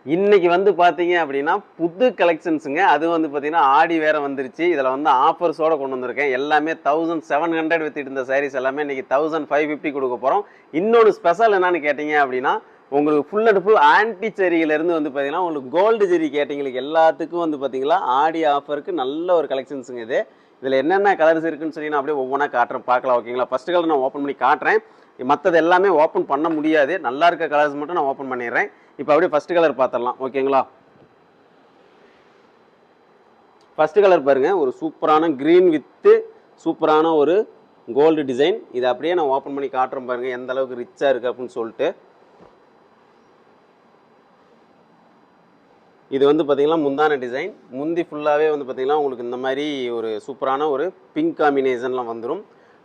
இன்னைக்கு வந்து பாத்தீங்க அப்படின்னா புது கலெக்ஷன்ஸுங்க. அது வந்து பாத்தீங்கன்னா ஆடி வேற வந்துருச்சு. இதுல வந்து ஆஃபர்ஸோட கொண்டு வந்திருக்கேன். எல்லாமே 1700 வித்துட்டு இருந்த சாரீஸ் எல்லாமே இன்னைக்கு 1550 கொடுக்க போறோம். இன்னொரு ஸ்பெஷல் என்னன்னு கேட்டீங்க அப்படின்னா உங்களுக்கு ஃபுல் அண்ட் ஃபுல் ஆன்டி செரியில இருந்து வந்து பாத்தீங்கன்னா உங்களுக்கு கோல்டு ஜெரி கேட்டீங்களுக்கு எல்லாத்துக்கும் வந்து பாத்தீங்களா ஆடி ஆஃபருக்கு நல்ல ஒரு கலெக்ஷன்ஸுங்க இது. இதுல என்னென்ன கலர்ஸ் இருக்குன்னு சொல்லி நான் அப்படியே ஒவ்வொன்றா காட்டுறேன், பார்க்கலாம். ஓகேங்களா? ஃபர்ஸ்ட் கலர் நான் ஓப்பன் பண்ணி காட்டுறேன். மற்றது எல்லாமே ஓப்பன் பண்ண முடியாது. நல்லா இருக்க கலர்ஸ் மட்டும் நான் ஓப்பன் பண்ணிடுறேன். இப்போ அப்படியே ஃபர்ஸ்ட் கலர் பார்த்துடலாம். ஓகேங்களா? ஃபர்ஸ்ட் கலர் பாருங்க, ஒரு சூப்பரான கிரீன் வித் சூப்பரான ஒரு கோல்டு டிசைன். இதை அப்படியே நான் ஓப்பன் பண்ணி காட்டுறேன் பாருங்க எந்த அளவுக்கு ரிச்சா இருக்கு அப்படின்னு சொல்லிட்டு. இது வந்து பார்த்தீங்கன்னா முந்தான டிசைன். முந்தி ஃபுல்லாகவே வந்து பார்த்தீங்கன்னா உங்களுக்கு இந்த மாதிரி ஒரு சூப்பரான ஒரு பிங்க் காம்பினேஷன்லாம் வந்துடும்.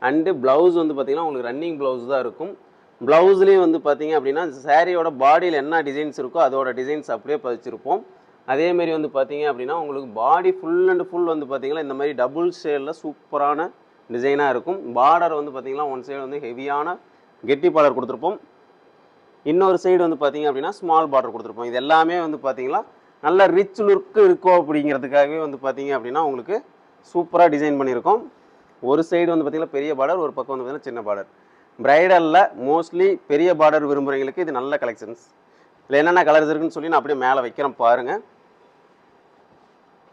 அண்டு ப்ளவுஸ் வந்து பார்த்தீங்கன்னா உங்களுக்கு ரன்னிங் ப்ளவுஸ் தான் இருக்கும். ப்ளவுஸ்லேயும் வந்து பார்த்தீங்க அப்படின்னா சாரியோட பாடியில் என்ன டிசைன்ஸ் இருக்கோ அதோட டிசைன்ஸ் அப்படியே பதிச்சிருப்போம். அதேமாரி வந்து பார்த்தீங்க அப்படின்னா உங்களுக்கு பாடி ஃபுல் அண்ட் ஃபுல் வந்து பார்த்தீங்கன்னா இந்த மாதிரி டபுள் ஷேடில் சூப்பரான டிசைனாக இருக்கும். பார்டர் வந்து பார்த்தீங்கன்னா ஒன் சைடு வந்து ஹெவியான கெட்டி பார்டர் கொடுத்துருப்போம். இன்னொரு சைடு வந்து பார்த்தீங்க அப்படின்னா ஸ்மால் பார்டர் கொடுத்துருப்போம். இது எல்லாமே வந்து பார்த்தீங்கன்னா நல்ல ரிச் லுக்கு இருக்கும் அப்படிங்கிறதுக்காகவே வந்து பார்த்தீங்க அப்படின்னா உங்களுக்கு சூப்பராக டிசைன் பண்ணியிருக்கோம். ஒரு சைடு வந்து பார்த்தீங்கன்னா பெரிய பார்டர், ஒரு பக்கம் வந்து பார்த்தீங்கன்னா சின்ன பார்டர். பிரைடலில் மோஸ்ட்லி பெரிய பார்டர் விரும்புகிறவங்களுக்கு இது நல்ல கலெக்ஷன்ஸ். இதில் என்னென்ன கலர்ஸ் இருக்குன்னு சொல்லி நான் அப்படியே மேலே வைக்கிறேன் பாருங்கள்.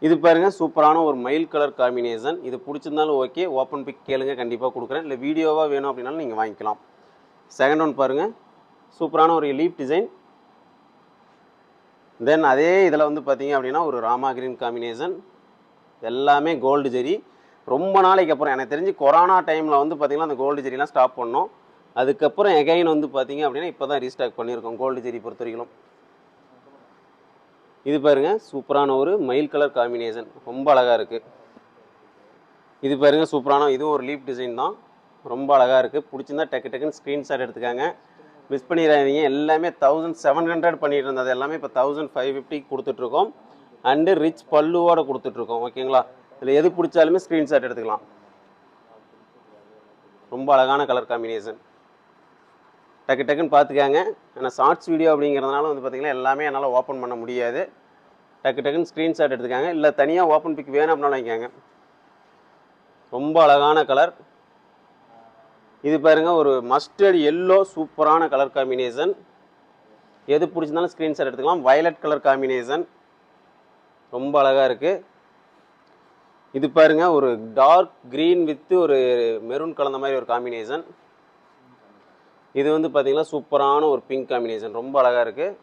இது பாருங்கள், சூப்பரான ஒரு மயில் கலர் காம்பினேஷன். இது பிடிச்சிருந்தாலும் ஓகே, ஓப்பன் பிக் கேளுங்க, கண்டிப்பாக கொடுக்குறேன். இல்லை வீடியோவாக வேணும் அப்படின்னாலும் நீங்கள் வாங்கிக்கலாம். செகண்ட் ஒன் பாருங்கள், சூப்பரான ஒரு லீப் டிசைன். தென் அதே இதில் வந்து பார்த்தீங்க அப்படின்னா ஒரு ராமா கிரீன் காம்பினேஷன். எல்லாமே கோல்டு ஜெரி. ரொம்ப நாளைக்கு அப்புறம் எனக்கு தெரிஞ்சு கொரோனா டைமில் வந்து பார்த்தீங்கன்னா அந்த கோல்டு ஜெரிலாம் ஸ்டாப் பண்ணோம். அதுக்கப்புறம் எகைன் வந்து பார்த்தீங்க அப்படின்னா இப்போ தான் ரீஸ்டாக் பண்ணியிருக்கோம் கோல்டு ஜெரி பொறுத்த வரைக்கும். இது பாருங்க, சூப்பரான ஒரு மயில் கலர் காம்பினேஷன், ரொம்ப அழகாக இருக்குது. இது பாருங்க, சூப்பரான இதுவும் ஒரு லீப் டிசைன் தான், ரொம்ப அழகாக இருக்குது. பிடிச்சிருந்தா டக்கு டக்குன்னு ஸ்க்ரீன்ஷாட் எடுத்துக்காங்க, மிஸ் பண்ணிடாதீங்க. எல்லாமே 1700 பண்ணிட்டு இருந்தது எல்லாமே இப்போ 1550 கொடுத்துட்ருக்கோம். அண்டு ரிச் பல்லுவோட கொடுத்துட்ருக்கோம். ஓகேங்களா? இதில் எது பிடிச்சாலுமே ஸ்க்ரீன்ஷாட் எடுத்துக்கலாம். ரொம்ப அழகான கலர் காம்பினேஷன், டக்கு டக்குன்னு பார்த்துக்காங்க. ஏன்னா ஷார்ட்ஸ் வீடியோ அப்படிங்கிறதுனால வந்து பார்த்தீங்கன்னா எல்லாமே என்னால் ஓப்பன் பண்ண முடியாது. டக்கு டக்குன்னு ஸ்க்ரீன்ஷாட் எடுத்துக்காங்க, இல்லை தனியாக ஓப்பன் பிக் வேணும் அப்படின்னாலும் வாங்கிக்காங்க. ரொம்ப அழகான கலர். இது பாருங்க, ஒரு மஸ்டர்ட் எல்லோ சூப்பரான கலர் காம்பினேஷன். எது பிடிச்சிருந்தாலும் ஸ்க்ரீன்ஷாட் எடுத்துக்கலாம். வயலட் கலர் காம்பினேஷன், ரொம்ப அழகாக இருக்குது. இது பாருங்க, ஒரு டார்க் க்ரீன் வித் ஒரு மெரூன் கலந்த மாதிரி ஒரு காம்பினேஷன். இது வந்து பார்த்தீங்கன்னா சூப்பரான ஒரு பிங்க் காம்பினேஷன், ரொம்ப அழகாக இருக்குது.